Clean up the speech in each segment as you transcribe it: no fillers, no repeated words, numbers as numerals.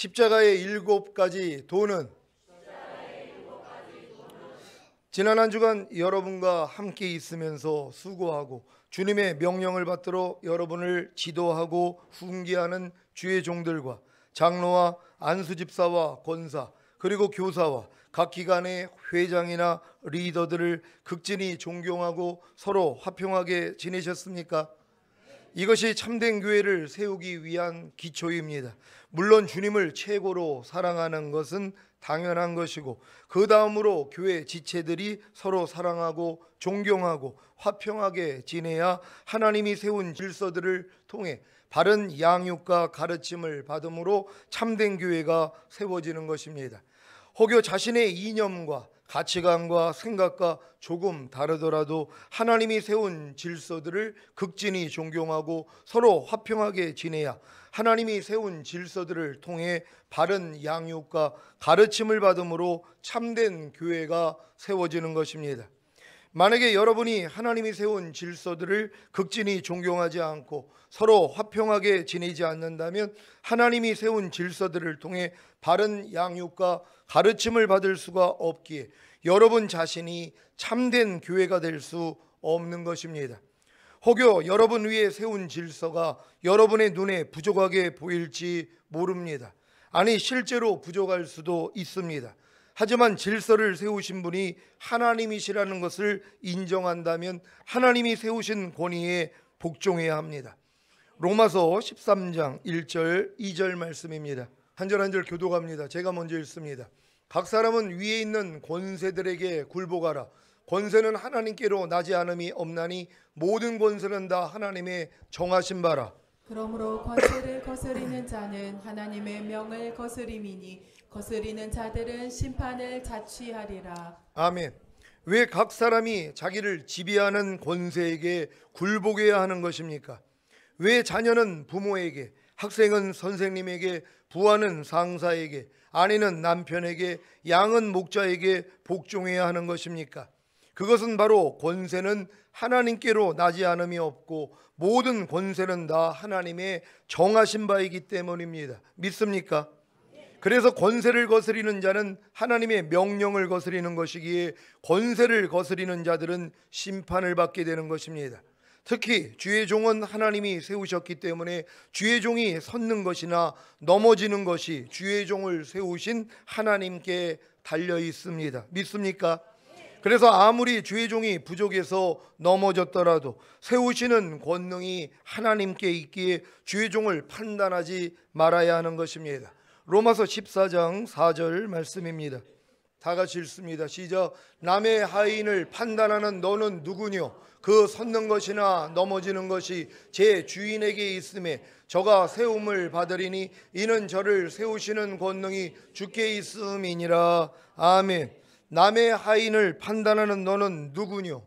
십자가의 7가지 도는 지난 한 주간 여러분과 함께 있으면서 수고하고 주님의 명령을 받들어 여러분을 지도하고 훈계하는 주의 종들과 장로와 안수집사와 권사 그리고 교사와 각 기관의 회장이나 리더들을 극진히 존경하고 서로 화평하게 지내셨습니까? 이것이 참된 교회를 세우기 위한 기초입니다. 물론 주님을 최고로 사랑하는 것은 당연한 것이고 그 다음으로 교회 지체들이 서로 사랑하고 존경하고 화평하게 지내야 하나님이 세운 질서들을 통해 바른 양육과 가르침을 받음으로 참된 교회가 세워지는 것입니다. 혹여 자신의 이념과 가치관과 생각과 조금 다르더라도 하나님이 세운 질서들을 극진히 존경하고 서로 화평하게 지내야 하나님이 세운 질서들을 통해 바른 양육과 가르침을 받음으로 참된 교회가 세워지는 것입니다. 만약에 여러분이 하나님이 세운 질서들을 극진히 존경하지 않고 서로 화평하게 지내지 않는다면 하나님이 세운 질서들을 통해 바른 양육과 가르침을 받을 수가 없기에 여러분 자신이 참된 교회가 될 수 없는 것입니다. 혹여 여러분 위에 세운 질서가 여러분의 눈에 부족하게 보일지 모릅니다. 아니 실제로 부족할 수도 있습니다. 하지만 질서를 세우신 분이 하나님이시라는 것을 인정한다면 하나님이 세우신 권위에 복종해야 합니다. 로마서 13장 1절 2절 말씀입니다. 한 절 한 절 교독합니다. 제가 먼저 읽습니다. 각 사람은 위에 있는 권세들에게 굴복하라. 권세는 하나님께로 나지 않음이 없나니 모든 권세는 다 하나님의 정하신 바라. 그러므로 권세를 거스리는 자는 하나님의 명을 거스림이니 거스리는 자들은 심판을 자취하리라. 아멘. 왜 각 사람이 자기를 지배하는 권세에게 굴복해야 하는 것입니까? 왜 자녀는 부모에게, 학생은 선생님에게, 부하는 상사에게, 아내는 남편에게, 양은 목자에게 복종해야 하는 것입니까? 그것은 바로 권세는 하나님께로 나지 않음이 없고 모든 권세는 다 하나님의 정하신 바이기 때문입니다. 믿습니까? 그래서 권세를 거스리는 자는 하나님의 명령을 거스리는 것이기에 권세를 거스리는 자들은 심판을 받게 되는 것입니다. 특히 주의 종은 하나님이 세우셨기 때문에 주의 종이 섰는 것이나 넘어지는 것이 주의 종을 세우신 하나님께 달려 있습니다. 믿습니까? 그래서 아무리 주의 종이 부족해서 넘어졌더라도 세우시는 권능이 하나님께 있기에 주의 종을 판단하지 말아야 하는 것입니다. 로마서 14장 4절 말씀입니다. 다 같이 읽습니다. 시작. 남의 하인을 판단하는 너는 누구뇨? 그 섰는 것이나 넘어지는 것이 제 주인에게 있음에 저가 세움을 받으리니 이는 저를 세우시는 권능이 주께 있음이니라. 아멘. 남의 하인을 판단하는 너는 누구뇨?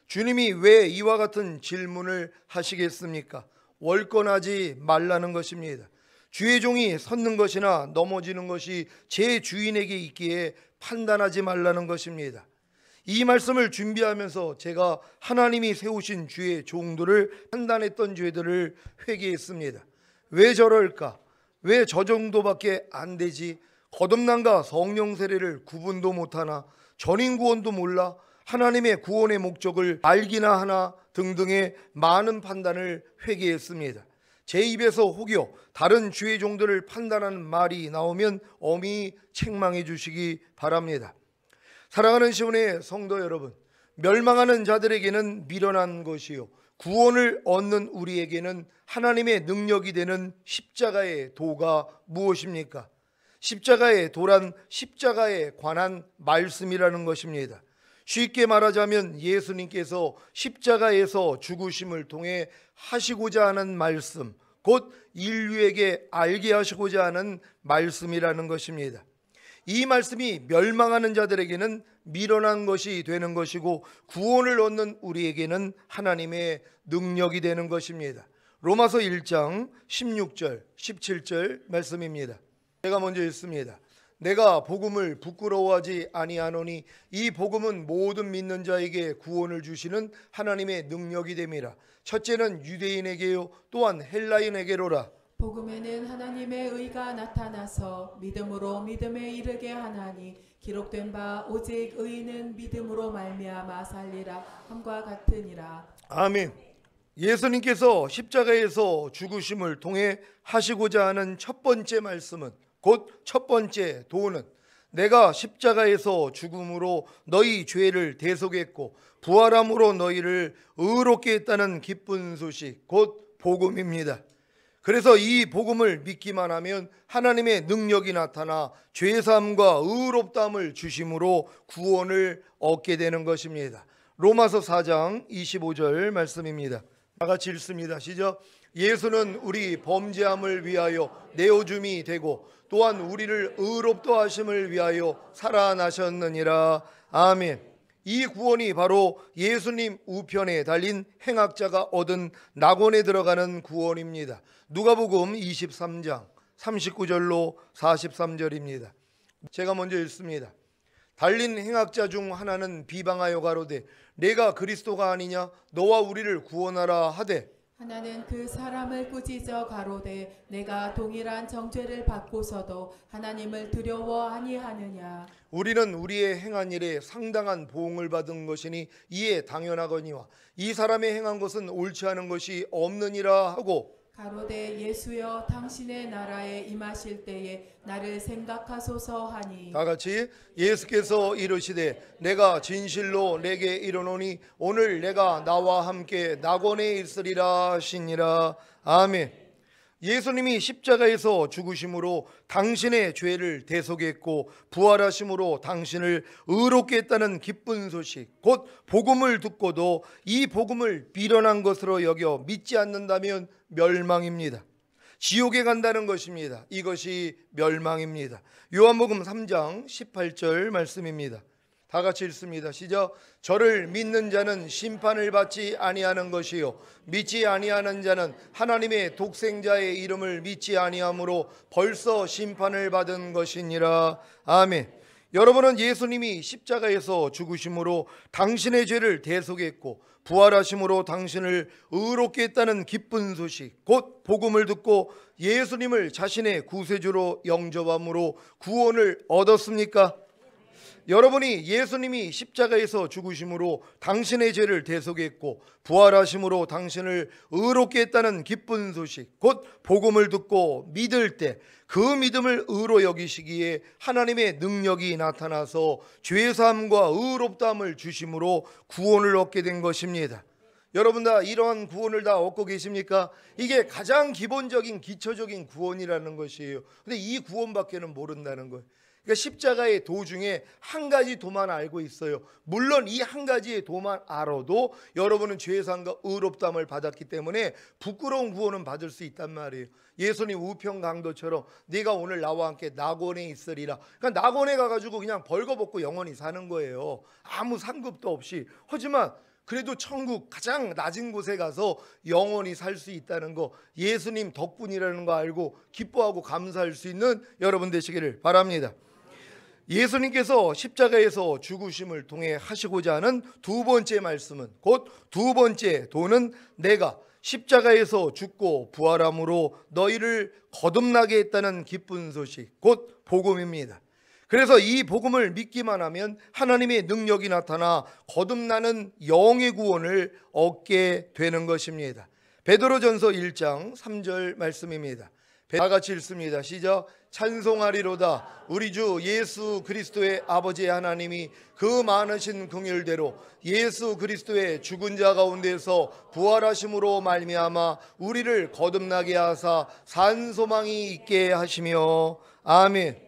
주님이 왜 이와 같은 질문을 하시겠습니까? 월권하지 말라는 것입니다. 주의 종이 섰는 것이나 넘어지는 것이 제 주인에게 있기에 판단하지 말라는 것입니다. 이 말씀을 준비하면서 제가 하나님이 세우신 주의 종들을 판단했던 죄들을 회개했습니다. 왜 저럴까? 왜 저 정도밖에 안 되지? 거듭남과 성령 세례를 구분도 못하나? 전인 구원도 몰라? 하나님의 구원의 목적을 알기나 하나? 등등의 많은 판단을 회개했습니다. 제 입에서 혹여 다른 주의 종들을 판단하는 말이 나오면 엄히 책망해 주시기 바랍니다. 사랑하는 시온의 성도 여러분, 멸망하는 자들에게는 미련한 것이요 구원을 얻는 우리에게는 하나님의 능력이 되는 십자가의 도가 무엇입니까? 십자가의 도란 십자가에 관한 말씀이라는 것입니다. 쉽게 말하자면 예수님께서 십자가에서 죽으심을 통해 하시고자 하는 말씀, 곧 인류에게 알게 하시고자 하는 말씀이라는 것입니다. 이 말씀이 멸망하는 자들에게는 미련한 것이 되는 것이고 구원을 얻는 우리에게는 하나님의 능력이 되는 것입니다. 로마서 1장 16절 17절 말씀입니다. 제가 먼저 읽습니다. 내가 복음을 부끄러워하지 아니하노니 이 복음은 모든 믿는 자에게 구원을 주시는 하나님의 능력이 됨이라. 첫째는 유대인에게요 또한 헬라인에게로라. 복음에는 하나님의 의가 나타나서 믿음으로 믿음에 이르게 하나니 기록된 바 오직 의인은 믿음으로 말미암아 살리라 함과 같으니라. 아멘. 예수님께서 십자가에서 죽으심을 통해 하시고자 하는 첫 번째 말씀은, 곧 첫 번째 도는, 내가 십자가에서 죽음으로 너희 죄를 대속했고 부활함으로 너희를 의롭게 했다는 기쁜 소식, 곧 복음입니다. 그래서 이 복음을 믿기만 하면 하나님의 능력이 나타나 죄사함과 의롭다함을 주심으로 구원을 얻게 되는 것입니다. 로마서 4장 25절 말씀입니다. 다 같이 읽습니다. 시작. 예수는 우리 범죄함을 위하여 내어줌이 되고 또한 우리를 의롭다 하심을 위하여 살아나셨느니라. 아멘. 이 구원이 바로 예수님 우편에 달린 행악자가 얻은 낙원에 들어가는 구원입니다. 누가복음 23장 39절로 43절입니다. 제가 먼저 읽습니다. 달린 행악자 중 하나는 비방하여 가로되 내가 그리스도가 아니냐 너와 우리를 구원하라 하되, 하나는 그 사람을 꾸짖어 가로되 내가 동일한 정죄를 받고서도 하나님을 두려워 아니하느냐. 우리는 우리의 행한 일에 상당한 보응을 받은 것이니 이에 당연하거니와 이 사람의 행한 것은 옳지 않은 것이 없느니라 하고, 가로되 예수여 당신의 나라에 임하실 때에 나를 생각하소서 하니. 다 같이 예수께서 이르시되 내가 진실로 내게 이르노니 오늘 내가 나와 함께 낙원에 있으리라 하시니라. 아멘. 예수님이 십자가에서 죽으심으로 당신의 죄를 대속했고 부활하심으로 당신을 의롭게 했다는 기쁜 소식, 곧 복음을 듣고도 이 복음을 미련한 것으로 여겨 믿지 않는다면 멸망입니다. 지옥에 간다는 것입니다. 이것이 멸망입니다. 요한복음 3장 18절 말씀입니다. 다 같이 읽습니다. 시작. 저를 믿는 자는 심판을 받지 아니하는 것이요 믿지 아니하는 자는 하나님의 독생자의 이름을 믿지 아니하므로 벌써 심판을 받은 것이니라. 아멘. 여러분은 예수님이 십자가에서 죽으심으로 당신의 죄를 대속했고 부활하심으로 당신을 의롭게 했다는 기쁜 소식, 곧 복음을 듣고 예수님을 자신의 구세주로 영접함으로 구원을 얻었습니까? 여러분이 예수님이 십자가에서 죽으심으로 당신의 죄를 대속했고 부활하심으로 당신을 의롭게 했다는 기쁜 소식, 곧 복음을 듣고 믿을 때 그 믿음을 의로 여기시기에 하나님의 능력이 나타나서 죄사함과 의롭다함을 주심으로 구원을 얻게 된 것입니다. 여러분 다 이러한 구원을 다 얻고 계십니까? 이게 가장 기본적인 기초적인 구원이라는 것이에요. 근데 이 구원밖에는 모른다는 거예요. 그러니까 십자가의 도 중에 한 가지 도만 알고 있어요. 물론 이 한 가지의 도만 알아도 여러분은 죄사함과 의롭다함을 받았기 때문에 부끄러운 구원은 받을 수 있단 말이에요. 예수님 우편 강도처럼 네가 오늘 나와 함께 낙원에 있으리라. 그러니까 낙원에 가가지고 그냥 벌거벗고 영원히 사는 거예요. 아무 상급도 없이. 하지만 그래도 천국 가장 낮은 곳에 가서 영원히 살 수 있다는 거, 예수님 덕분이라는 거 알고 기뻐하고 감사할 수 있는 여러분 되시기를 바랍니다. 예수님께서 십자가에서 죽으심을 통해 하시고자 하는 두 번째 말씀은, 곧 두 번째 도는 내가 십자가에서 죽고 부활함으로 너희를 거듭나게 했다는 기쁜 소식, 곧 복음입니다. 그래서 이 복음을 믿기만 하면 하나님의 능력이 나타나 거듭나는 영의 구원을 얻게 되는 것입니다. 베드로전서 1장 3절 말씀입니다. 다 같이 읽습니다. 시작. 찬송하리로다 우리 주 예수 그리스도의 아버지 하나님이 그 많으신 긍휼대로 예수 그리스도의 죽은 자 가운데서 부활하심으로 말미암아 우리를 거듭나게 하사 산 소망이 있게 하시며. 아멘.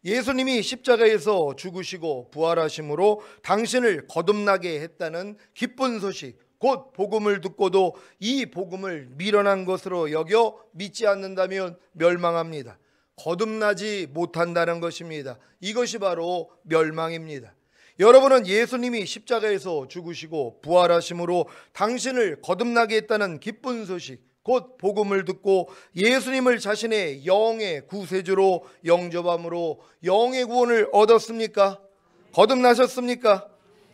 예수님이 십자가에서 죽으시고 부활하심으로 당신을 거듭나게 했다는 기쁜 소식, 곧 복음을 듣고도 이 복음을 미련한 것으로 여겨 믿지 않는다면 멸망합니다. 거듭나지 못한다는 것입니다. 이것이 바로 멸망입니다. 여러분은 예수님이 십자가에서 죽으시고 부활하심으로 당신을 거듭나게 했다는 기쁜 소식, 곧 복음을 듣고 예수님을 자신의 영의 구세주로 영접함으로 영의 구원을 얻었습니까? 거듭나셨습니까?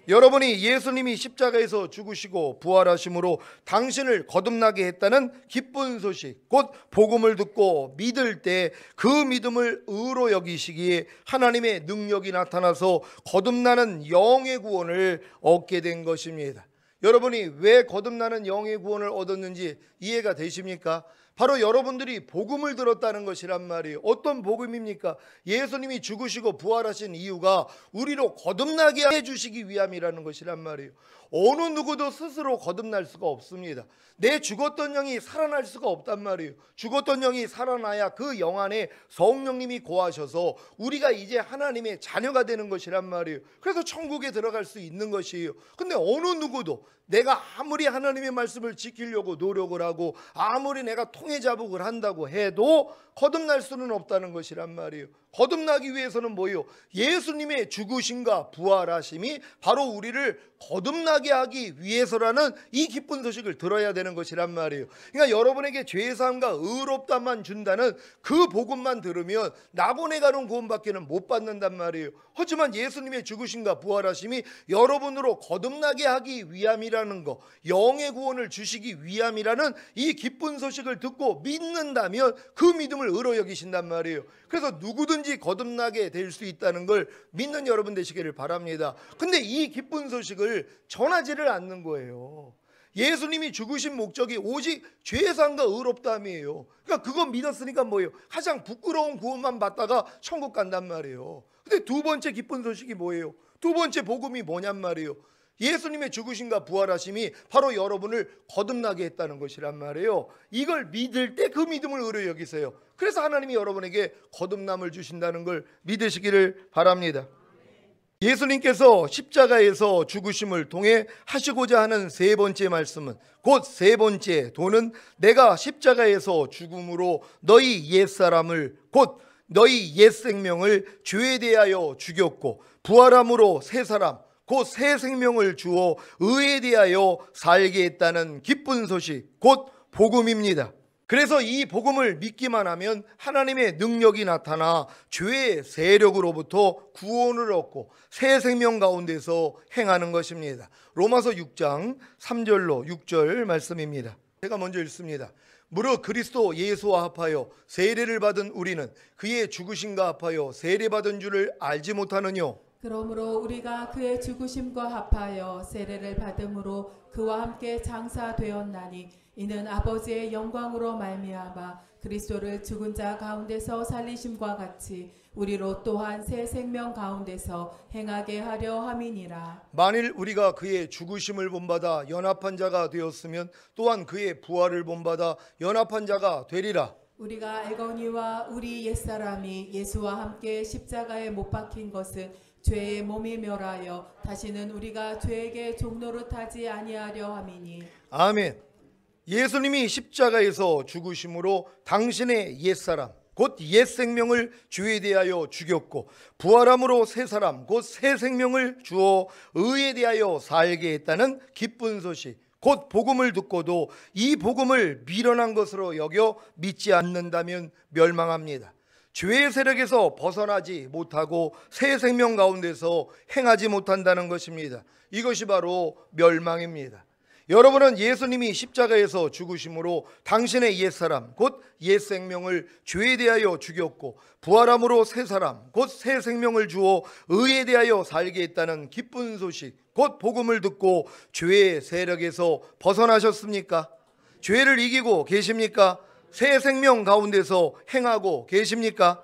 여러분이 예수님이 십자가에서 죽으시고 부활하심으로 당신을 거듭나게 했다는 기쁜 소식, 곧 복음을 듣고 믿을 때 그 믿음을 의로 여기시기에 하나님의 능력이 나타나서 거듭나는 영의 구원을 얻게 된 것입니다. 여러분이 왜 거듭나는 영의 구원을 얻었는지 이해가 되십니까? 바로 여러분들이 복음을 들었다는 것이란 말이에요. 어떤 복음입니까? 예수님이 죽으시고 부활하신 이유가 우리로 거듭나게 해주시기 위함이라는 것이란 말이에요. 어느 누구도 스스로 거듭날 수가 없습니다. 내 죽었던 영이 살아날 수가 없단 말이에요. 죽었던 영이 살아나야 그 영 안에 성령님이 거하셔서 우리가 이제 하나님의 자녀가 되는 것이란 말이에요. 그래서 천국에 들어갈 수 있는 것이에요. 근데 어느 누구도 내가 아무리 하나님의 말씀을 지키려고 노력을 하고 아무리 내가 통해자복을 한다고 해도 거듭날 수는 없다는 것이란 말이에요. 거듭나기 위해서는 뭐예요? 예수님의 죽으심과 부활하심이 바로 우리를 거듭나게 하기 위해서라는 이 기쁜 소식을 들어야 되는 것이란 말이에요. 그러니까 여러분에게 죄사함과 의롭다만 준다는 그 복음만 들으면 나보내 가는 구원밖에는 못 받는단 말이에요. 하지만 예수님의 죽으심과 부활하심이 여러분으로 거듭나게 하기 위함이라는 거, 영의 구원을 주시기 위함이라는 이 기쁜 소식을 듣고 믿는다면 그 믿음을 의로 여기신단 말이에요. 그래서 누구든지 거듭나게 될 수 있다는 걸 믿는 여러분 되시기를 바랍니다. 근데 이 기쁜 소식을 전하지를 않는 거예요. 예수님이 죽으신 목적이 오직 죄사함과 의롭다함이에요. 그러니까 그거 믿었으니까 뭐예요? 가장 부끄러운 구원만 받다가 천국 간단 말이에요. 근데 두 번째 기쁜 소식이 뭐예요? 두 번째 복음이 뭐냔 말이에요. 예수님의 죽으심과 부활하심이 바로 여러분을 거듭나게 했다는 것이란 말이에요. 이걸 믿을 때 그 믿음을 의로 여기세요. 그래서 하나님이 여러분에게 거듭남을 주신다는 걸 믿으시기를 바랍니다. 예수님께서 십자가에서 죽으심을 통해 하시고자 하는 세 번째 말씀은, 곧 세 번째 도는 내가 십자가에서 죽음으로 너희 옛사람을, 곧 너희 옛 생명을 죄에 대하여 죽였고 부활함으로 새 사람, 곧 새 생명을 주어 의에 대하여 살게 했다는 기쁜 소식, 곧 복음입니다. 그래서 이 복음을 믿기만 하면 하나님의 능력이 나타나 죄의 세력으로부터 구원을 얻고 새 생명 가운데서 행하는 것입니다. 로마서 6장 3절로 6절 말씀입니다. 제가 먼저 읽습니다. 무릇 그리스도 예수와 합하여 세례를 받은 우리는 그의 죽으심과 합하여 세례받은 줄을 알지 못하느뇨. 그러므로 우리가 그의 죽으심과 합하여 세례를 받음으로 그와 함께 장사되었나니 이는 아버지의 영광으로 말미암아 그리스도를 죽은 자 가운데서 살리심과 같이 우리로 또한 새 생명 가운데서 행하게 하려 함이니라. 만일 우리가 그의 죽으심을 본받아 연합한 자가 되었으면 또한 그의 부활을 본받아 연합한 자가 되리라. 우리가 알거니와 우리 옛사람이 예수와 함께 십자가에 못 박힌 것은 죄의 몸이 멸하여 다시는 우리가 죄에게 종노릇하지 아니하려 함이니. 아멘. 예수님이 십자가에서 죽으심으로 당신의 옛사람, 곧 옛 생명을 죄에 대하여 죽였고 부활함으로 새 사람, 곧 새 생명을 주어 의에 대하여 살게 했다는 기쁜 소식, 곧 복음을 듣고도 이 복음을 미련한 것으로 여겨 믿지 않는다면 멸망합니다. 죄의 세력에서 벗어나지 못하고 새 생명 가운데서 행하지 못한다는 것입니다. 이것이 바로 멸망입니다. 여러분은 예수님이 십자가에서 죽으심으로 당신의 옛사람, 곧 옛 생명을 죄에 대하여 죽였고 부활함으로 새 사람, 곧 새 생명을 주어 의에 대하여 살게 했다는 기쁜 소식, 곧 복음을 듣고 죄의 세력에서 벗어나셨습니까? 죄를 이기고 계십니까? 새 생명 가운데서 행하고 계십니까?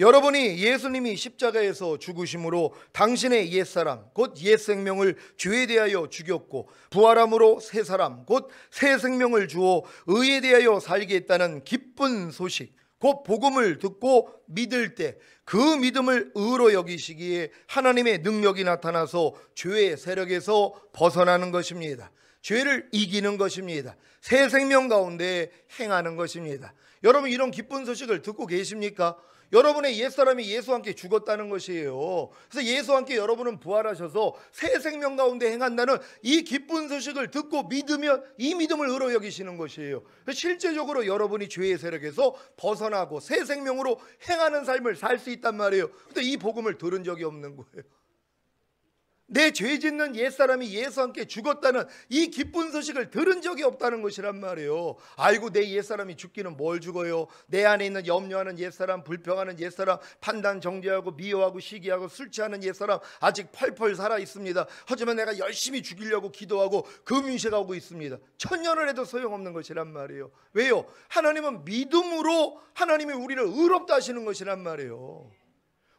여러분이 예수님이 십자가에서 죽으심으로 당신의 옛사람, 곧 옛 생명을 죄에 대하여 죽였고 부활함으로 새 사람, 곧 새 생명을 주어 의에 대하여 살게 했다는 기쁜 소식, 곧 복음을 듣고 믿을 때 그 믿음을 의로 여기시기에 하나님의 능력이 나타나서 죄의 세력에서 벗어나는 것입니다. 죄를 이기는 것입니다. 새 생명 가운데 행하는 것입니다. 여러분, 이런 기쁜 소식을 듣고 계십니까? 여러분의 옛사람이 예수와 함께 죽었다는 것이에요. 그래서 예수와 함께 여러분은 부활하셔서 새 생명 가운데 행한다는 이 기쁜 소식을 듣고 믿으면 이 믿음을 의로 여기시는 것이에요. 실제적으로 여러분이 죄의 세력에서 벗어나고 새 생명으로 행하는 삶을 살 수 있단 말이에요. 근데 이 복음을 들은 적이 없는 거예요. 내 죄 짓는 옛사람이 예수와 함께 죽었다는 이 기쁜 소식을 들은 적이 없다는 것이란 말이에요. 아이고, 내 옛사람이 죽기는 뭘 죽어요. 내 안에 있는 염려하는 옛사람, 불평하는 옛사람, 판단 정죄하고 미워하고 시기하고 술 취하는 옛사람 아직 펄펄 살아 있습니다. 하지만 내가 열심히 죽이려고 기도하고 금윤식하고 있습니다. 천년을 해도 소용없는 것이란 말이에요. 왜요? 하나님은 믿음으로 하나님이 우리를 의롭다 하시는 것이란 말이에요.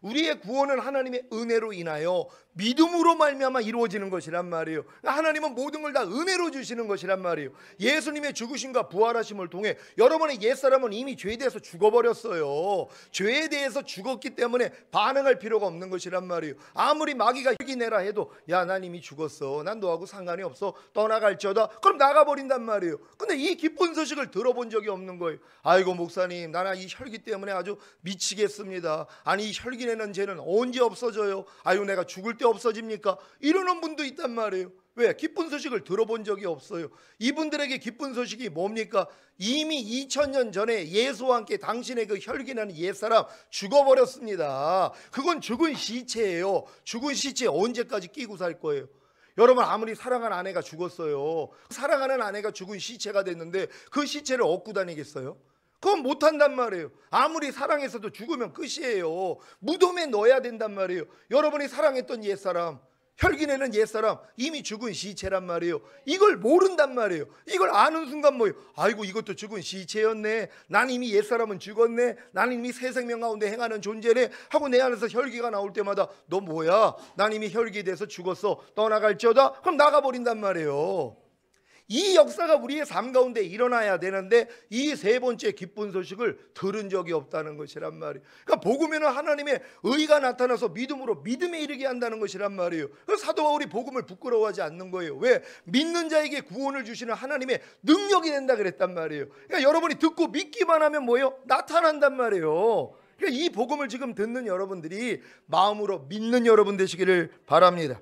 우리의 구원은 하나님의 은혜로 인하여 믿음으로 말미암아 이루어지는 것이란 말이에요. 하나님은 모든 걸 다 은혜로 주시는 것이란 말이에요. 예수님의 죽으심과 부활하심을 통해 여러분의 옛사람은 이미 죄에 대해서 죽어버렸어요. 죄에 대해서 죽었기 때문에 반응할 필요가 없는 것이란 말이에요. 아무리 마귀가 혈기내라 해도 야, 난 이미 죽었어, 난 너하고 상관이 없어, 떠나갈지어다, 그럼 나가버린단 말이에요. 근데 이 기쁜 소식을 들어본 적이 없는 거예요. 아이고 목사님, 나는 이 혈기 때문에 아주 미치겠습니다. 아니, 이 혈기내는 죄는 언제 없어져요? 아유, 내가 죽을 때 없어집니까? 이러는 분도 있단 말이에요. 왜? 기쁜 소식을 들어본 적이 없어요. 이분들에게 기쁜 소식이 뭡니까? 이미 2000년 전에 예수와 함께 당신의 그 혈기나는 옛사람 죽어버렸습니다. 그건 죽은 시체예요. 죽은 시체 언제까지 끼고 살 거예요? 여러분, 아무리 사랑하는 아내가 죽었어요. 사랑하는 아내가 죽은 시체가 됐는데 그 시체를 얻고 다니겠어요? 그건 못한단 말이에요. 아무리 사랑해서도 죽으면 끝이에요. 무덤에 넣어야 된단 말이에요. 여러분이 사랑했던 옛사람, 혈기내는 옛사람, 이미 죽은 시체란 말이에요. 이걸 모른단 말이에요. 이걸 아는 순간 뭐예요? 아이고, 이것도 죽은 시체였네. 난 이미 옛사람은 죽었네. 난 이미 새 생명 가운데 행하는 존재네 하고 내 안에서 혈기가 나올 때마다 너 뭐야? 난 이미 혈기돼서 죽었어, 떠나갈지어다. 그럼 나가버린단 말이에요. 이 역사가 우리의 삶 가운데 일어나야 되는데 이 세 번째 기쁜 소식을 들은 적이 없다는 것이란 말이에요. 그러니까 복음에는 하나님의 의가 나타나서 믿음으로 믿음에 이르게 한다는 것이란 말이에요. 사도 바울이 복음을 부끄러워하지 않는 거예요. 왜? 믿는 자에게 구원을 주시는 하나님의 능력이 된다 그랬단 말이에요. 그러니까 여러분이 듣고 믿기만 하면 뭐예요? 나타난단 말이에요. 그러니까 이 복음을 지금 듣는 여러분들이 마음으로 믿는 여러분 되시기를 바랍니다.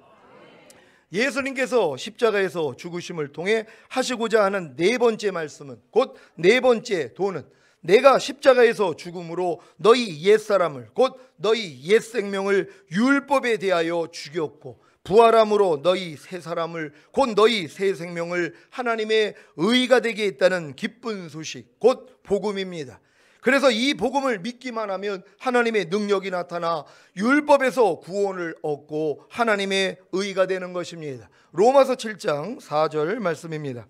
예수님께서 십자가에서 죽으심을 통해 하시고자 하는 네 번째 말씀은, 곧 네 번째 도는, 내가 십자가에서 죽음으로 너희 옛사람을, 곧 너희 옛 생명을 율법에 대하여 죽였고 부활함으로 너희 새 사람을, 곧 너희 새 생명을 하나님의 의가 되게 했다는 기쁜 소식, 곧 복음입니다. 그래서 이 복음을 믿기만 하면 하나님의 능력이 나타나 율법에서 구원을 얻고 하나님의 의가 되는 것입니다. 로마서 7장 4절 말씀입니다.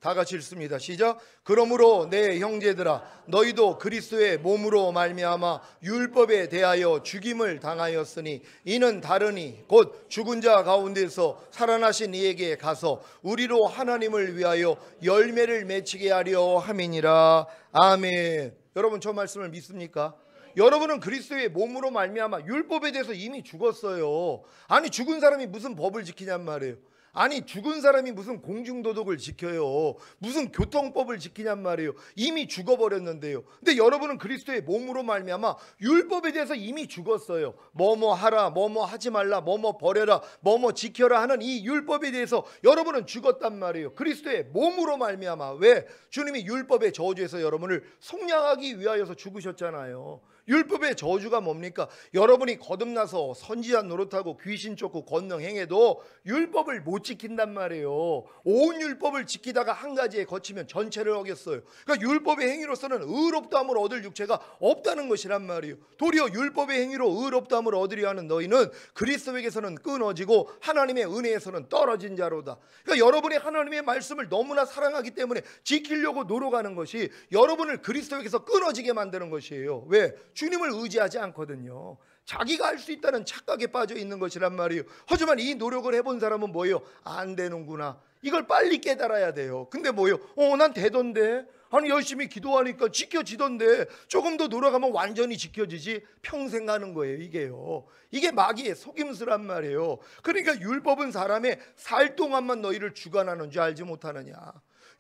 다 같이 읽습니다. 시작. 그러므로 내 형제들아, 너희도 그리스도의 몸으로 말미암아 율법에 대하여 죽임을 당하였으니 이는 다르니 곧 죽은 자 가운데서 살아나신 이에게 가서 우리로 하나님을 위하여 열매를 맺히게 하려 함이니라. 아멘. 여러분, 저 말씀을 믿습니까? 여러분은 그리스도의 몸으로 말미암아 율법에 대해서 이미 죽었어요. 아니, 죽은 사람이 무슨 법을 지키냔 말이에요. 아니, 죽은 사람이 무슨 공중도덕을 지켜요? 무슨 교통법을 지키냔 말이에요. 이미 죽어버렸는데요. 근데 여러분은 그리스도의 몸으로 말미암아 율법에 대해서 이미 죽었어요. 뭐뭐 하라, 뭐뭐 하지 말라, 뭐뭐 버려라, 뭐뭐 지켜라 하는 이 율법에 대해서 여러분은 죽었단 말이에요. 그리스도의 몸으로 말미암아. 왜? 주님이 율법의 저주에서 여러분을 속량하기 위하여서 죽으셨잖아요. 율법의 저주가 뭡니까? 여러분이 거듭나서 선지자 노릇하고 귀신 쫓고 권능 행해도 율법을 못 지킨단 말이에요. 온 율법을 지키다가 한 가지에 거치면 전체를 어겼어요. 그러니까 율법의 행위로서는 의롭다함을 얻을 육체가 없다는 것이란 말이에요. 도리어 율법의 행위로 의롭다함을 얻으려 하는 너희는 그리스도에게서는 끊어지고 하나님의 은혜에서는 떨어진 자로다. 그러니까 여러분이 하나님의 말씀을 너무나 사랑하기 때문에 지키려고 노력하는 것이 여러분을 그리스도에게서 끊어지게 만드는 것이에요. 왜? 주님을 의지하지 않거든요. 자기가 할 수 있다는 착각에 빠져 있는 것이란 말이에요. 하지만 이 노력을 해본 사람은 뭐예요? 안 되는구나. 이걸 빨리 깨달아야 돼요. 근데 뭐예요? 난 되던데. 아니, 열심히 기도하니까 지켜지던데. 조금 더 노력하면 완전히 지켜지지. 평생 가는 거예요, 이게요. 이게 마귀의 속임수란 말이에요. 그러니까 율법은 사람의 살 동안만 너희를 주관하는 줄 알지 못하느냐.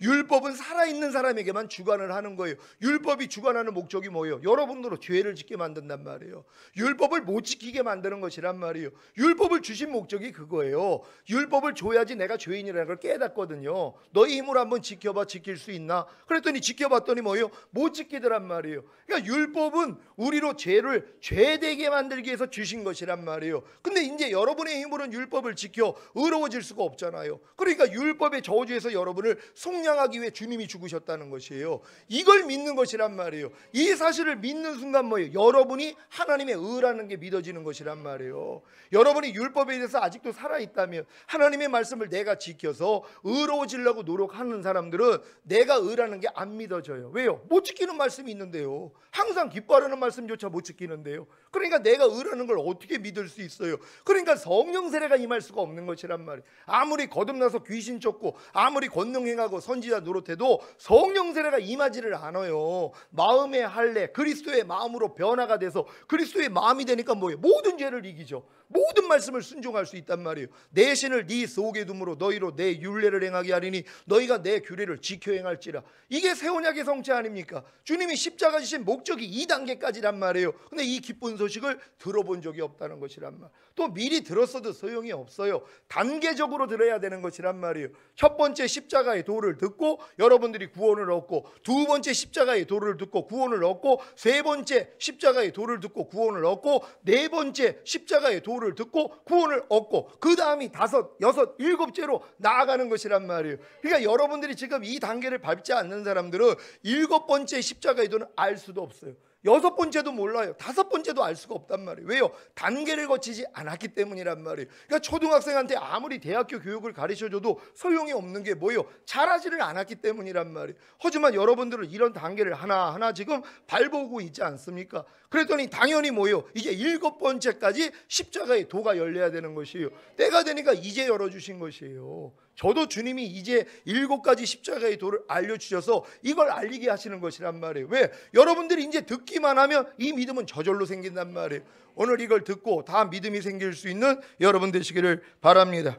율법은 살아있는 사람에게만 주관을 하는 거예요. 율법이 주관하는 목적이 뭐예요? 여러분들로 죄를 짓게 만든단 말이에요. 율법을 못 지키게 만드는 것이란 말이에요. 율법을 주신 목적이 그거예요. 율법을 줘야지 내가 죄인이라는 걸 깨닫거든요. 너희 힘으로 한번 지켜봐, 지킬 수 있나? 그랬더니 지켜봤더니 뭐예요? 못 지키더란 말이에요. 그러니까 율법은 우리로 죄를 죄되게 만들기 위해서 주신 것이란 말이에요. 근데 이제 여러분의 힘으로는 율법을 지켜 의로워질 수가 없잖아요. 그러니까 율법의 저주에서 여러분을 속량하기 위해 주님이 죽으셨다는 것이에요. 이걸 믿는 것이란 말이에요. 이 사실을 믿는 순간 뭐예요? 여러분이 하나님의 의라는 게 믿어지는 것이란 말이에요. 여러분이 율법에 대해서 아직도 살아있다면, 하나님의 말씀을 내가 지켜서 의로워지려고 노력하는 사람들은 내가 의라는 게 안 믿어져요. 왜요? 못 지키는 말씀이 있는데요. 항상 기뻐하는 말씀조차 못 지키는데요. 그러니까 내가 의라는 걸 어떻게 믿을 수 있어요? 그러니까 성령 세례가 임할 수가 없는 것이란 말이에요. 아무리 거듭나서 귀신 쫓고 아무리 권능 행하고 선지자 노릇해도 성령 세례가 임하지를 않아요. 마음의 할례, 그리스도의 마음으로 변화가 돼서 그리스도의 마음이 되니까 뭐예요? 모든 죄를 이기죠. 모든 말씀을 순종할 수 있단 말이에요. 내 신을 네 속에 둠으로 너희로 내 율례를 행하게 하리니 너희가 내 규례를 지켜 행할지라. 이게 새 언약의 성체 아닙니까? 주님이 십자가 지신 목적이 2단계까지란 말이에요. 근데 이 기쁜 소식을 들어본 적이 없다는 것이란 말. 또 미리 들었어도 소용이 없어요. 단계적으로 들어야 되는 것이란 말이에요. 첫 번째 십자가의 도를 듣고 여러분들이 구원을 얻고, 두 번째 십자가의 도를 듣고 구원을 얻고, 세 번째 십자가의 도를 듣고 구원을 얻고, 네 번째 십자가의 도를 듣고 구원을 얻고, 그 다음이 다섯, 여섯, 일곱째로 나아가는 것이란 말이에요. 그러니까 여러분들이 지금 이 단계를 밟지 않는 사람들은 일곱 번째 십자가의 도는 알 수도 없어요. 여섯 번째도 몰라요. 다섯 번째도 알 수가 없단 말이에요. 왜요? 단계를 거치지 않았기 때문이란 말이에요. 그러니까 초등학생한테 아무리 대학교 교육을 가르쳐줘도 소용이 없는 게 뭐예요? 잘하지를 않았기 때문이란 말이에요. 하지만 여러분들은 이런 단계를 하나하나 지금 밟아오고 있지 않습니까? 그랬더니 당연히 뭐예요? 이제 일곱 번째까지 십자가의 도가 열려야 되는 것이에요. 때가 되니까 이제 열어주신 것이에요. 저도 주님이 이제 7가지 십자가의 도를 알려주셔서 이걸 알리게 하시는 것이란 말이에요. 왜? 여러분들이 이제 듣기만 하면 이 믿음은 저절로 생긴단 말이에요. 오늘 이걸 듣고 다 믿음이 생길 수 있는 여러분 되시기를 바랍니다.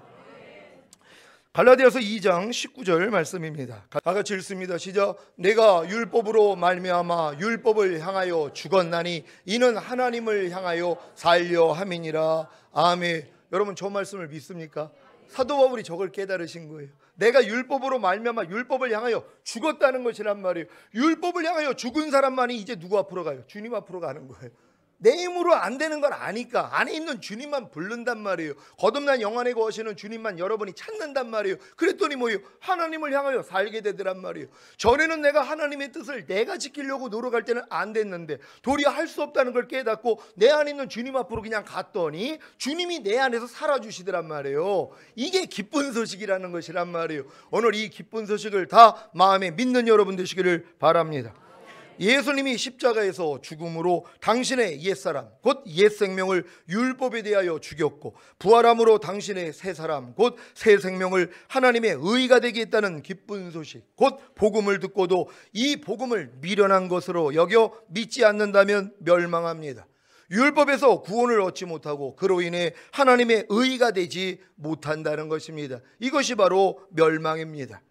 갈라디아서 2장 19절 말씀입니다. 다 같이 읽습니다. 시작. 내가 율법으로 말미암아 율법을 향하여 죽었나니 이는 하나님을 향하여 살려 함이니라. 아멘. 여러분 저 말씀을 믿습니까? 사도 바울이 저걸 깨달으신 거예요. 내가 율법으로 말미암아 율법을 향하여 죽었다는 것이란 말이에요. 율법을 향하여 죽은 사람만이 이제 누구 앞으로 가요? 주님 앞으로 가는 거예요. 내 힘으로 안 되는 걸 아니까 안에 있는 주님만 부른단 말이에요. 거듭난 영안에 거하시는 주님만 여러분이 찾는단 말이에요. 그랬더니 뭐예요? 하나님을 향하여 살게 되더란 말이에요. 전에는 내가 하나님의 뜻을 내가 지키려고 노력할 때는 안 됐는데 도리어 할 수 없다는 걸 깨닫고 내 안에 있는 주님 앞으로 그냥 갔더니 주님이 내 안에서 살아주시더란 말이에요. 이게 기쁜 소식이라는 것이란 말이에요. 오늘 이 기쁜 소식을 다 마음에 믿는 여러분 되시기를 바랍니다. 예수님이 십자가에서 죽음으로 당신의 옛사람 곧 옛생명을 율법에 대하여 죽였고 부활함으로 당신의 새사람 곧 새생명을 하나님의 의가 되게 했다는 기쁜 소식 곧 복음을 듣고도 이 복음을 미련한 것으로 여겨 믿지 않는다면 멸망합니다. 율법에서 구원을 얻지 못하고 그로 인해 하나님의 의가 되지 못한다는 것입니다. 이것이 바로 멸망입니다.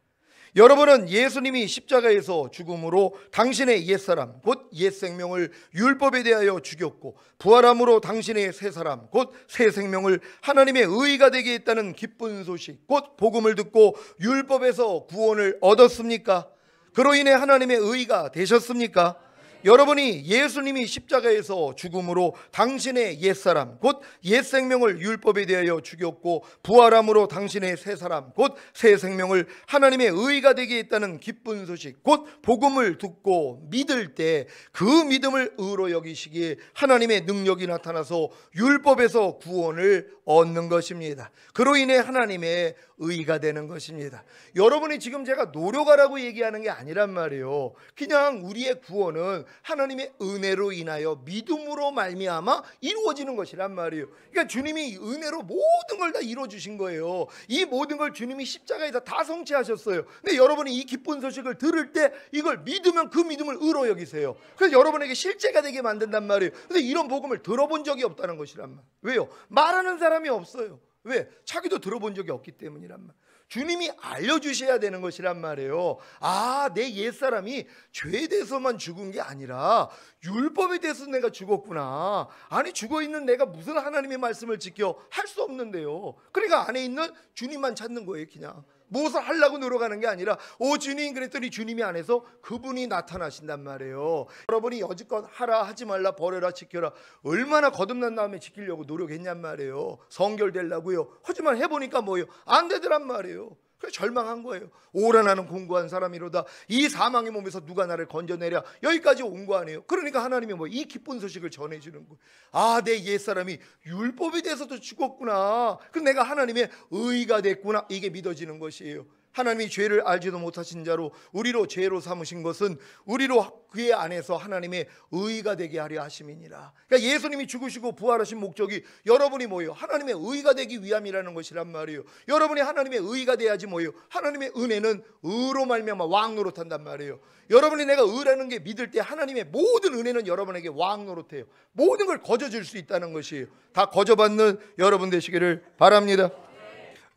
여러분은 예수님이 십자가에서 죽음으로 당신의 옛사람 곧 옛생명을 율법에 대하여 죽였고 부활함으로 당신의 새사람 곧 새생명을 하나님의 의가 되게 했다는 기쁜 소식 곧 복음을 듣고 율법에서 구원을 얻었습니까? 그로 인해 하나님의 의가 되셨습니까? 여러분이 예수님이 십자가에서 죽음으로 당신의 옛사람 곧 옛생명을 율법에 대하여 죽였고 부활함으로 당신의 새사람 곧 새생명을 하나님의 의가 되게 했다는 기쁜 소식 곧 복음을 듣고 믿을 때 그 믿음을 의로 여기시기에 하나님의 능력이 나타나서 율법에서 구원을 얻는 것입니다. 그로 인해 하나님의 의가 되는 것입니다. 여러분이 지금 제가 노력하라고 얘기하는 게 아니란 말이에요. 그냥 우리의 구원은 하나님의 은혜로 인하여 믿음으로 말미암아 이루어지는 것이란 말이에요. 그러니까 주님이 은혜로 모든 걸 다 이루어 주신 거예요. 이 모든 걸 주님이 십자가에서 다 성취하셨어요. 근데 여러분이 이 기쁜 소식을 들을 때 이걸 믿으면 그 믿음을 의로 여기세요. 그래서 여러분에게 실제가 되게 만든단 말이에요. 근데 이런 복음을 들어본 적이 없다는 것이란 말. 왜요? 말하는 사람이 없어요. 왜? 자기도 들어본 적이 없기 때문이란 말. 주님이 알려주셔야 되는 것이란 말이에요. 아, 내 옛사람이 죄에 대해서만 죽은 게 아니라 율법에 대해서 내가 죽었구나. 아니, 죽어있는 내가 무슨 하나님의 말씀을 지켜 할 수 없는데요. 그러니까 안에 있는 주님만 찾는 거예요. 그냥 무엇을 하려고 노력하는 게 아니라 오 주님, 그랬더니 주님이 안에서 그분이 나타나신단 말이에요. 여러분이 여지껏 하라 하지 말라 버려라 지켜라 얼마나 거듭난 다음에 지키려고 노력했냔 말이에요. 성결되려고요. 하지만 해보니까 뭐예요? 안 되더란 말이에요. 그래서 절망한 거예요. 오라 나는 공고한 사람이로다. 이 사망의 몸에서 누가 나를 건져내랴. 여기까지 온 거 아니에요. 그러니까 하나님이 뭐 이 기쁜 소식을 전해주는 거예요. 아, 내 옛사람이 율법에 대해서도 죽었구나. 그럼 내가 하나님의 의가 됐구나. 이게 믿어지는 것이에요. 하나님이 죄를 알지도 못하신 자로 우리로 죄로 삼으신 것은 우리로 그의 안에서 하나님의 의가 되게 하려 하심이니라. 그러니까 예수님이 죽으시고 부활하신 목적이 여러분이 뭐예요? 하나님의 의가 되기 위함이라는 것이란 말이에요. 여러분이 하나님의 의가 돼야지 뭐예요? 하나님의 은혜는 의로 말미암아 왕노릇한단 말이에요. 여러분이 내가 의라는 게 믿을 때 하나님의 모든 은혜는 여러분에게 왕노릇해요. 모든 걸 거저줄 수 있다는 것이에요. 다 거저받는 여러분 되시기를 바랍니다.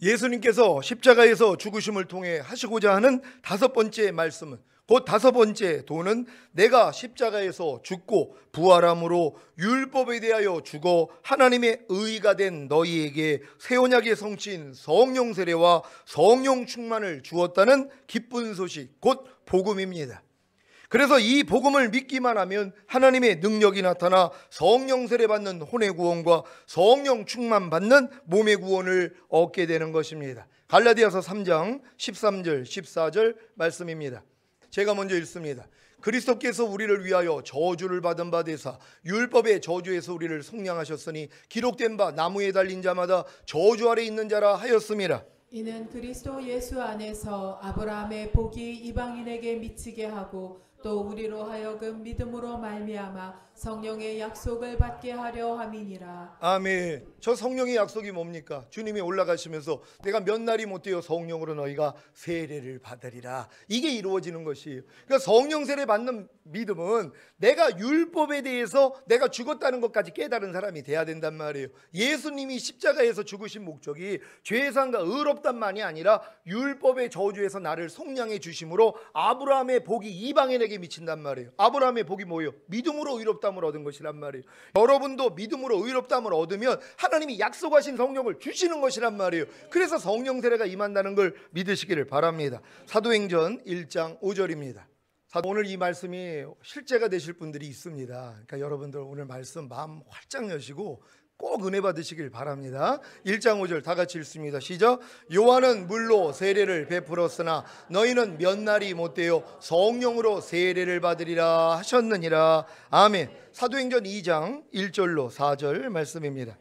예수님께서 십자가에서 죽으심을 통해 하시고자 하는 다섯 번째 말씀은, 곧 다섯 번째 도는 내가 십자가에서 죽고 부활함으로 율법에 대하여 죽어 하나님의 의가 된 너희에게 새 언약의 성취인 성령 세례와 성령 충만을 주었다는 기쁜 소식, 곧 복음입니다. 그래서 이 복음을 믿기만 하면 하나님의 능력이 나타나 성령 세례 받는 혼의 구원과 성령 충만 받는 몸의 구원을 얻게 되는 것입니다. 갈라디아서 3장 13절 14절 말씀입니다. 제가 먼저 읽습니다. 그리스도께서 우리를 위하여 저주를 받은 바 되사 율법의 저주에서 우리를 속량하셨으니 기록된 바 나무에 달린 자마다 저주 아래 있는 자라 하였음이라. 이는 그리스도 예수 안에서 아브라함의 복이 이방인에게 미치게 하고 또 우리로 하여금 믿음으로 말미암아 성령의 약속을 받게 하려 함이니라. 아멘. 저 성령의 약속이 뭡니까? 주님이 올라가시면서 내가 몇 날이 못되어 성령으로 너희가 세례를 받으리라. 이게 이루어지는 것이에요. 그러니까 성령 세례 받는 믿음은 내가 율법에 대해서 내가 죽었다는 것까지 깨달은 사람이 돼야 된단 말이에요. 예수님이 십자가에서 죽으신 목적이 죄상과 의롭단만이 아니라 율법의 저주에서 나를 속량해 주심으로 아브라함의 복이 이방인에게 미친단 말이에요. 아브라함의 복이 뭐예요? 믿음으로 의롭담을 얻은 것이란 말이에요. 여러분도 믿음으로 의롭담을 얻으면 하나님이 약속하신 성령을 주시는 것이란 말이에요. 그래서 성령 세례가 임한다는 걸 믿으시기를 바랍니다. 사도행전 1장 5절입니다. 오늘 이 말씀이 실제가 되실 분들이 있습니다. 그러니까 여러분들 오늘 말씀 마음 활짝 여시고 꼭 은혜 받으시길 바랍니다. 1장 5절 다 같이 읽습니다. 시작. 요한은 물로 세례를 베풀었으나 너희는 몇 날이 못되어 성령으로 세례를 받으리라 하셨느니라. 아멘. 사도행전 2장 1절로 4절 말씀입니다.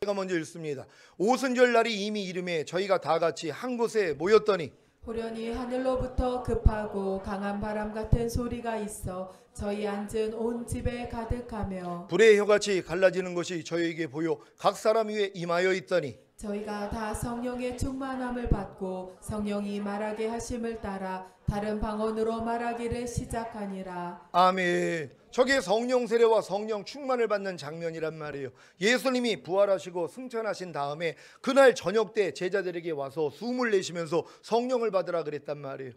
제가 먼저 읽습니다. 오순절 날이 이미 이름에 저희가 다 같이 한 곳에 모였더니 호련히 하늘로부터 급하고 강한 바람 같은 소리가 있어 저희 앉은 온 집에 가득하며 불의 혀같이 갈라지는 것이 저희에게 보여 각 사람 위에 임하여 있더니 저희가 다 성령의 충만함을 받고 성령이 말하게 하심을 따라 다른 방언으로 말하기를 시작하니라. 아멘. 저게 성령 세례와 성령 충만을 받는 장면이란 말이에요. 예수님이 부활하시고 승천하신 다음에 그날 저녁 때 제자들에게 와서 숨을 내쉬면서 성령을 받으라 그랬단 말이에요.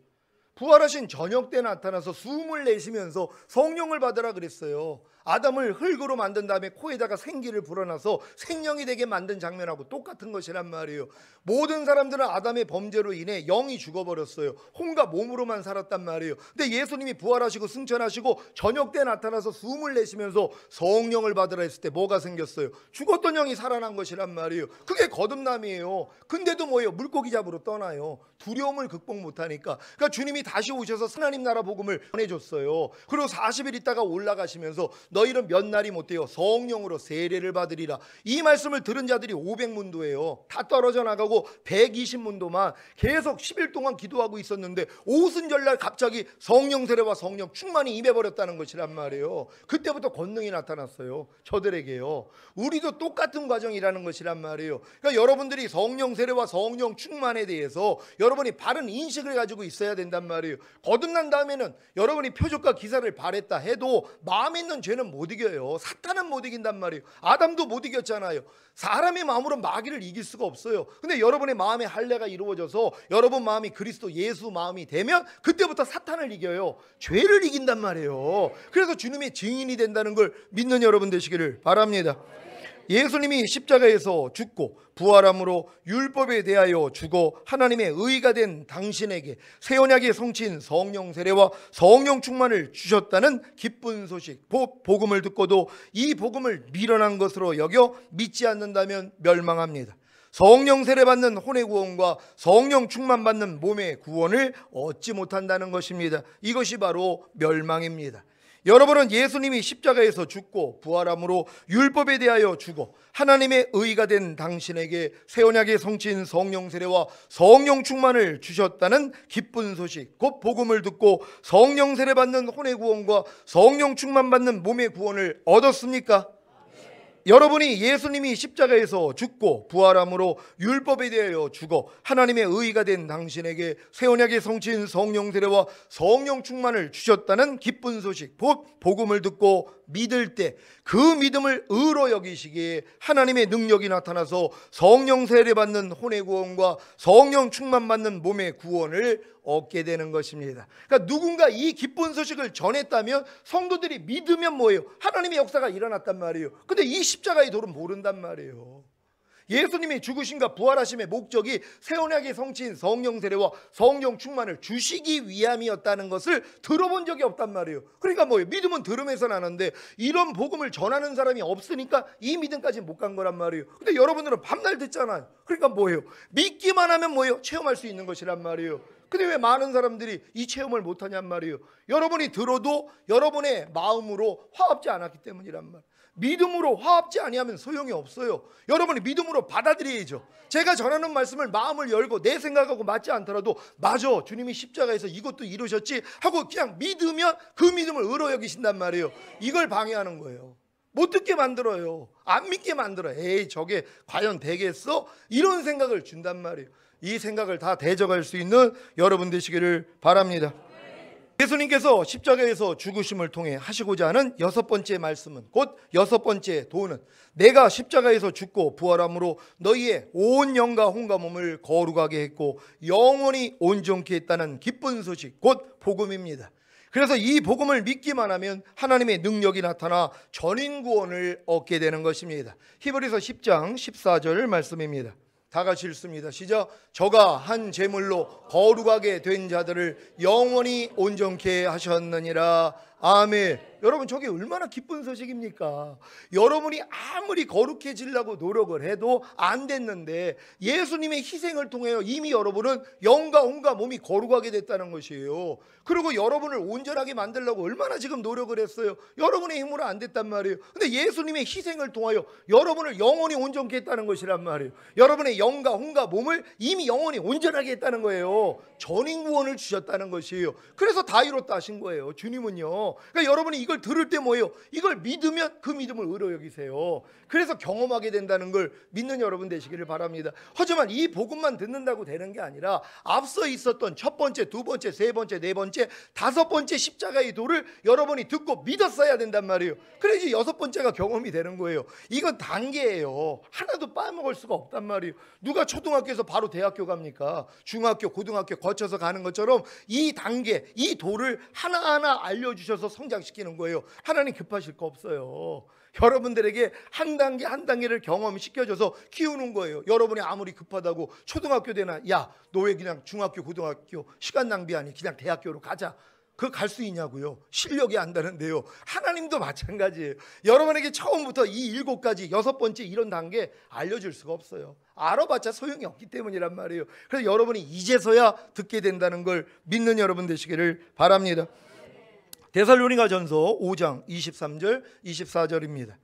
부활하신 저녁 때 나타나서 숨을 내쉬면서 성령을 받으라 그랬어요. 아담을 흙으로 만든 다음에 코에다가 생기를 불어넣어서 생명이 되게 만든 장면하고 똑같은 것이란 말이에요. 모든 사람들은 아담의 범죄로 인해 영이 죽어버렸어요. 혼과 몸으로만 살았단 말이에요. 근데 예수님이 부활하시고 승천하시고 저녁 때 나타나서 숨을 내쉬면서 성령을 받으라 했을 때 뭐가 생겼어요? 죽었던 영이 살아난 것이란 말이에요. 그게 거듭남이에요. 근데도 뭐예요? 물고기 잡으러 떠나요. 두려움을 극복 못하니까. 그러니까 주님이 다시 오셔서 하나님 나라 복음을 전해줬어요. 그리고 40일 있다가 올라가시면서 너희는 몇 날이 못되어 성령으로 세례를 받으리라. 이 말씀을 들은 자들이 500문도예요. 다 떨어져 나가고 120문도만 계속 10일 동안 기도하고 있었는데 오순절날 갑자기 성령 세례와 성령 충만이 임해버렸다는 것이란 말이에요. 그때부터 권능이 나타났어요. 저들에게요. 우리도 똑같은 과정이라는 것이란 말이에요. 그러니까 여러분들이 성령 세례와 성령 충만에 대해서 여러분이 바른 인식을 가지고 있어야 된단 말이에요. 거듭난 다음에는 여러분이 표적과 기사를 발했다 해도 마음에 있는 죄는 교회는 못 이겨요. 사탄은 못 이긴단 말이에요. 아담도 못 이겼잖아요. 사람의 마음으로 마귀를 이길 수가 없어요. 근데 여러분의 마음의 할례가 이루어져서 여러분 마음이 그리스도 예수 마음이 되면 그때부터 사탄을 이겨요. 죄를 이긴단 말이에요. 그래서 주님의 증인이 된다는 걸 믿는 여러분 되시기를 바랍니다. 예수님이 십자가에서 죽고 부활함으로 율법에 대하여 죽어 하나님의 의가 된 당신에게 새 언약의 성취인 성령 세례와 성령 충만을 주셨다는 기쁜 소식, 복음을 듣고도 이 복음을 미련한 것으로 여겨 믿지 않는다면 멸망합니다. 성령 세례 받는 혼의 구원과 성령 충만 받는 몸의 구원을 얻지 못한다는 것입니다. 이것이 바로 멸망입니다. 여러분은 예수님이 십자가에서 죽고 부활함으로 율법에 대하여 죽어 하나님의 의가 된 당신에게 새 언약의 성취인 성령 세례와 성령 충만을 주셨다는 기쁜 소식, 곧 복음을 듣고 성령 세례 받는 혼의 구원과 성령 충만 받는 몸의 구원을 얻었습니까? 여러분이 예수님이 십자가에서 죽고 부활함으로 율법에 대하여 죽어 하나님의 의가 된 당신에게 새 언약의 성취인 성령 세례와 성령 충만을 주셨다는 기쁜 소식, 곧 복음을 듣고 믿을 때 그 믿음을 의로 여기시기에 하나님의 능력이 나타나서 성령 세례 받는 혼의 구원과 성령 충만 받는 몸의 구원을 얻게 되는 것입니다. 그러니까 누군가 이 기쁜 소식을 전했다면 성도들이 믿으면 뭐예요? 하나님의 역사가 일어났단 말이에요. 근데 이 십자가의 도를 모른단 말이에요. 예수님이 죽으심과 부활하심의 목적이 새 언약의 성취인 성령 세례와 성령 충만을 주시기 위함이었다는 것을 들어본 적이 없단 말이에요. 그러니까 뭐예요? 믿음은 들음에서 나는데 이런 복음을 전하는 사람이 없으니까 이 믿음까지 못 간 거란 말이에요. 근데 여러분들은 밤날 듣잖아요. 그러니까 뭐예요? 믿기만 하면 뭐예요? 체험할 수 있는 것이란 말이에요. 근데 왜 많은 사람들이 이 체험을 못하냔 말이에요. 여러분이 들어도 여러분의 마음으로 화합지 않았기 때문이란 말이에요. 믿음으로 화합지 아니하면 소용이 없어요. 여러분이 믿음으로 받아들여야죠. 제가 전하는 말씀을 마음을 열고 내 생각하고 맞지 않더라도 맞아, 주님이 십자가에서 이것도 이루셨지 하고 그냥 믿으면 그 믿음을 의로 여기신단 말이에요. 이걸 방해하는 거예요. 못 듣게 만들어요. 안 믿게 만들어요. 에이, 저게 과연 되겠어? 이런 생각을 준단 말이에요. 이 생각을 다 대적할 수 있는 여러분 되시기를 바랍니다. 예수님께서 십자가에서 죽으심을 통해 하시고자 하는 여섯 번째 말씀은, 곧 여섯 번째 도는, 내가 십자가에서 죽고 부활함으로 너희의 온 영과 혼과 몸을 거룩하게 했고 영원히 온전케 했다는 기쁜 소식, 곧 복음입니다. 그래서 이 복음을 믿기만 하면 하나님의 능력이 나타나 전인 구원을 얻게 되는 것입니다. 히브리서 10장 14절 말씀입니다. 다 같이 읽습니다. 시작. 저가 한 제물로 거룩하게 된 자들을 영원히 온전케 하셨느니라. 아멘. 여러분, 저게 얼마나 기쁜 소식입니까? 여러분이 아무리 거룩해지려고 노력을 해도 안 됐는데 예수님의 희생을 통해 이미 여러분은 영과 혼과 몸이 거룩하게 됐다는 것이에요. 그리고 여러분을 온전하게 만들려고 얼마나 지금 노력을 했어요. 여러분의 힘으로 안 됐단 말이에요. 근데 예수님의 희생을 통하여 여러분을 영원히 온전케 했다는 것이란 말이에요. 여러분의 영과 혼과 몸을 이미 영원히 온전하게 했다는 거예요. 전인 구원을 주셨다는 것이에요. 그래서 다 이뤘다 하신 거예요. 주님은요. 그러니까 여러분이 이걸 들을 때 뭐예요? 이걸 믿으면 그 믿음을 의로 여기세요. 그래서 경험하게 된다는 걸 믿는 여러분 되시기를 바랍니다. 하지만 이 복음만 듣는다고 되는 게 아니라 앞서 있었던 첫 번째, 두 번째, 세 번째, 네 번째, 다섯 번째 십자가의 도를 여러분이 듣고 믿었어야 된단 말이에요. 그래야지 여섯 번째가 경험이 되는 거예요. 이건 단계예요. 하나도 빠먹을 수가 없단 말이에요. 누가 초등학교에서 바로 대학교 갑니까? 중학교, 고등학교 거쳐서 가는 것처럼 이 단계, 이 도를 하나하나 알려주셔서 성장시키는 거예요. 하나님 급하실 거 없어요. 여러분들에게 한 단계 한 단계를 경험시켜줘서 키우는 거예요. 여러분이 아무리 급하다고 초등학교 되나, 야, 너 왜 그냥 중학교, 고등학교 시간 낭비하니? 그냥 대학교로 가자. 그거 갈 수 있냐고요? 실력이 안 되는데요. 하나님도 마찬가지예요. 여러분에게 처음부터 이 7가지, 6번째 이런 단계 알려줄 수가 없어요. 알아봤자 소용이 없기 때문이란 말이에요. 그래서 여러분이 이제서야 듣게 된다는 걸 믿는 여러분 되시기를 바랍니다. 데살로니가전서 5장 23절 24절입니다.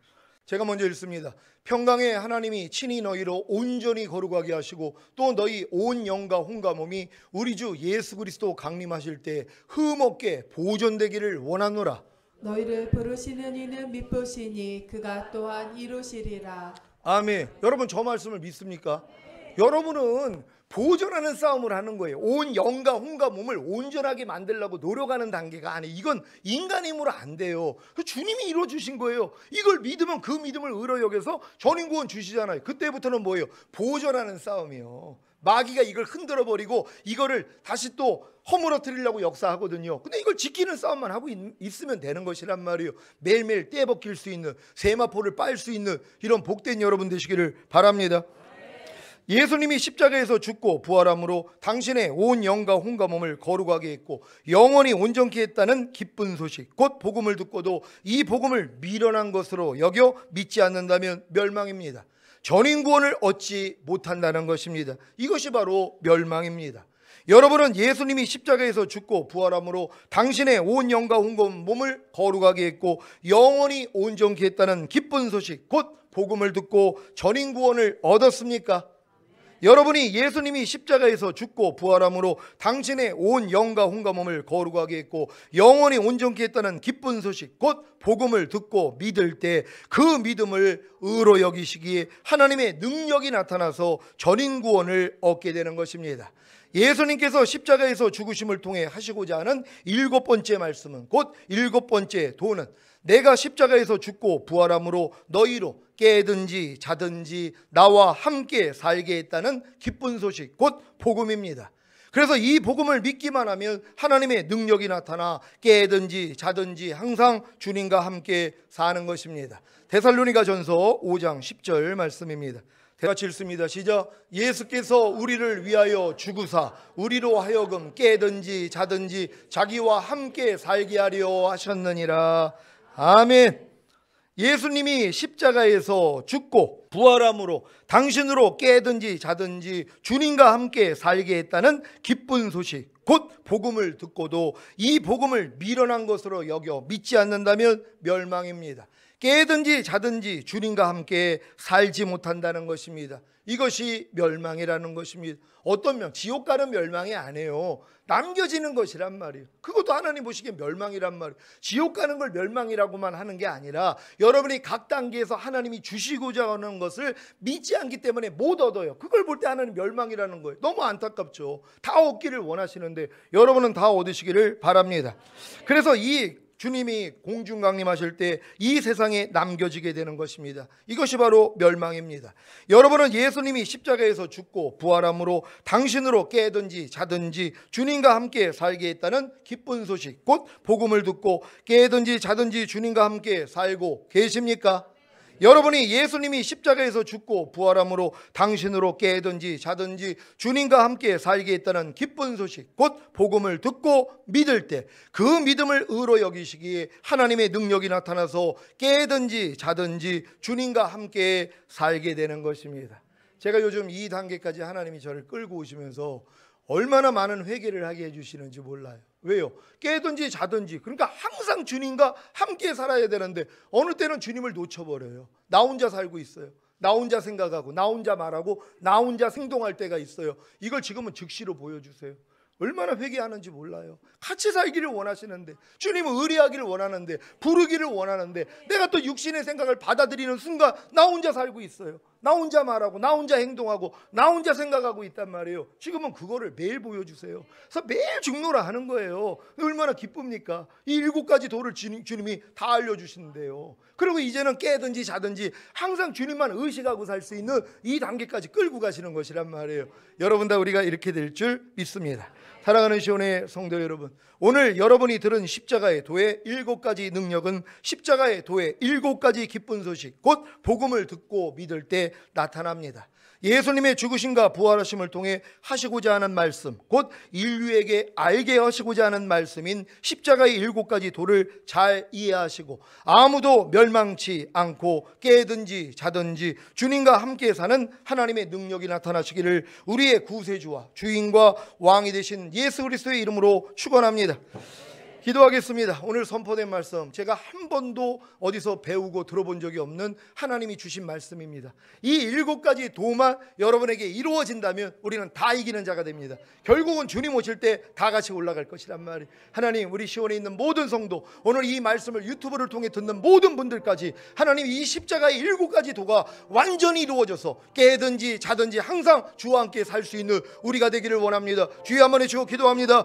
제가 먼저 읽습니다. 평강의 하나님이 친히 너희로 온전히 거룩하게 하시고 또 너희 온 영과 혼과 몸이 우리 주 예수 그리스도 강림하실 때 흠없게 보존되기를 원하노라. 너희를 부르시는 이는 믿으시니 그가 또한 이루시리라. 아멘. 여러분, 저 말씀을 믿습니까? 여러분은 보존하는 싸움을 하는 거예요. 온 영과 혼과 몸을 온전하게 만들려고 노력하는 단계가 아니에요. 이건 인간의 힘으로 안 돼요. 주님이 이루어주신 거예요. 이걸 믿으면 그 믿음을 의로 여겨서 전인구원 주시잖아요. 그때부터는 뭐예요? 보존하는 싸움이에요. 마귀가 이걸 흔들어버리고 이거를 다시 또 허물어뜨리려고 역사하거든요. 근데 이걸 지키는 싸움만 하고 있으면 되는 것이란 말이에요. 매일매일 떼벗길 수 있는, 세마포를 빨 수 있는 이런 복된 여러분 되시기를 바랍니다. 예수님이 십자가에서 죽고 부활함으로 당신의 온 영과 혼과 몸을 거룩하게 했고 영원히 온전케 했다는 기쁜 소식, 곧 복음을 듣고도 이 복음을 미련한 것으로 여겨 믿지 않는다면 멸망입니다. 전인구원을 얻지 못한다는 것입니다. 이것이 바로 멸망입니다. 여러분은 예수님이 십자가에서 죽고 부활함으로 당신의 온 영과 혼과 몸을 거룩하게 했고 영원히 온전케 했다는 기쁜 소식, 곧 복음을 듣고 전인구원을 얻었습니까? 여러분이 예수님이 십자가에서 죽고 부활함으로 당신의 온 영과 혼과 몸을 거룩하게 했고 영원히 온전케 했다는 기쁜 소식, 곧 복음을 듣고 믿을 때 그 믿음을 의로 여기시기에 하나님의 능력이 나타나서 전인구원을 얻게 되는 것입니다. 예수님께서 십자가에서 죽으심을 통해 하시고자 하는 7번째 말씀은, 곧 7번째 도는 내가 십자가에서 죽고 부활함으로 너희로 깨든지 자든지 나와 함께 살게 했다는 기쁜 소식, 곧 복음입니다. 그래서 이 복음을 믿기만 하면 하나님의 능력이 나타나 깨든지 자든지 항상 주님과 함께 사는 것입니다. 데살로니가전서 5장 10절 말씀입니다. 같이 읽습니다. 시작. 예수께서 우리를 위하여 죽으사 우리로 하여금 깨든지 자든지 자기와 함께 살게 하려 하셨느니라. 아멘. 예수님이 십자가에서 죽고 부활함으로 당신으로 깨든지 자든지 주님과 함께 살게 했다는 기쁜 소식, 곧 복음을 듣고도 이 복음을 미련한 것으로 여겨 믿지 않는다면 멸망입니다. 깨든지 자든지 주님과 함께 살지 못한다는 것입니다. 이것이 멸망이라는 것입니다. 어떤 명, 지옥 가는 멸망이 아니에요. 남겨지는 것이란 말이에요. 그것도 하나님 보시기에 멸망이란 말이에요. 지옥 가는 걸 멸망이라고만 하는 게 아니라 여러분이 각 단계에서 하나님이 주시고자 하는 것을 믿지 않기 때문에 못 얻어요. 그걸 볼 때 하나님 멸망이라는 거예요. 너무 안타깝죠. 다 얻기를 원하시는데 여러분은 다 얻으시기를 바랍니다. 그래서 이 주님이 공중강림하실 때 이 세상에 남겨지게 되는 것입니다. 이것이 바로 멸망입니다. 여러분은 예수님이 십자가에서 죽고 부활함으로 당신으로 깨든지 자든지 주님과 함께 살게 했다는 기쁜 소식, 곧 복음을 듣고 깨든지 자든지 주님과 함께 살고 계십니까? 여러분이 예수님이 십자가에서 죽고 부활함으로 당신으로 깨든지 자든지 주님과 함께 살게 했다는 기쁜 소식, 곧 복음을 듣고 믿을 때 그 믿음을 의로 여기시기에 하나님의 능력이 나타나서 깨든지 자든지 주님과 함께 살게 되는 것입니다. 제가 요즘 이 단계까지 하나님이 저를 끌고 오시면서 얼마나 많은 회개를 하게 해주시는지 몰라요. 왜요? 깨든지 자든지, 그러니까 항상 주님과 함께 살아야 되는데 어느 때는 주님을 놓쳐버려요. 나 혼자 살고 있어요. 나 혼자 생각하고 나 혼자 말하고 나 혼자 행동할 때가 있어요. 이걸 지금은 즉시로 보여주세요. 얼마나 회개하는지 몰라요. 같이 살기를 원하시는데, 주님은 의리하기를 원하는데, 부르기를 원하는데 내가 또 육신의 생각을 받아들이는 순간 나 혼자 살고 있어요. 나 혼자 말하고 나 혼자 행동하고 나 혼자 생각하고 있단 말이에요. 지금은 그거를 매일 보여주세요. 그래서 매일 죽노라 하는 거예요. 얼마나 기쁩니까? 이 7가지 도를 주님이 다 알려주시는데요. 그리고 이제는 깨든지 자든지 항상 주님만 의식하고 살 수 있는 이 단계까지 끌고 가시는 것이란 말이에요. 여러분 다 우리가 이렇게 될 줄 믿습니다. 사랑하는 시온의 성도 여러분, 오늘 여러분이 들은 십자가의 도의 7가지 능력은 십자가의 도의 7가지 기쁜 소식, 곧 복음을 듣고 믿을 때 나타납니다. 예수님의 죽으심과 부활하심을 통해 하시고자 하는 말씀, 곧 인류에게 알게 하시고자 하는 말씀인 십자가의 7가지 도를 잘 이해하시고 아무도 멸망치 않고 깨든지 자든지 주님과 함께 사는 하나님의 능력이 나타나시기를 우리의 구세주와 주인과 왕이 되신 예수 그리스도의 이름으로 축원합니다. 기도하겠습니다. 오늘 선포된 말씀 제가 한 번도 어디서 배우고 들어본 적이 없는 하나님이 주신 말씀입니다. 이 7가지 도만 여러분에게 이루어진다면 우리는 다 이기는 자가 됩니다. 결국은 주님 오실 때 다 같이 올라갈 것이란 말이에요. 하나님, 우리 시온에 있는 모든 성도, 오늘 이 말씀을 유튜브를 통해 듣는 모든 분들까지 하나님 이 십자가의 7가지 도가 완전히 이루어져서 깨든지 자든지 항상 주와 함께 살 수 있는 우리가 되기를 원합니다. 주여 한번 해주고 기도합니다.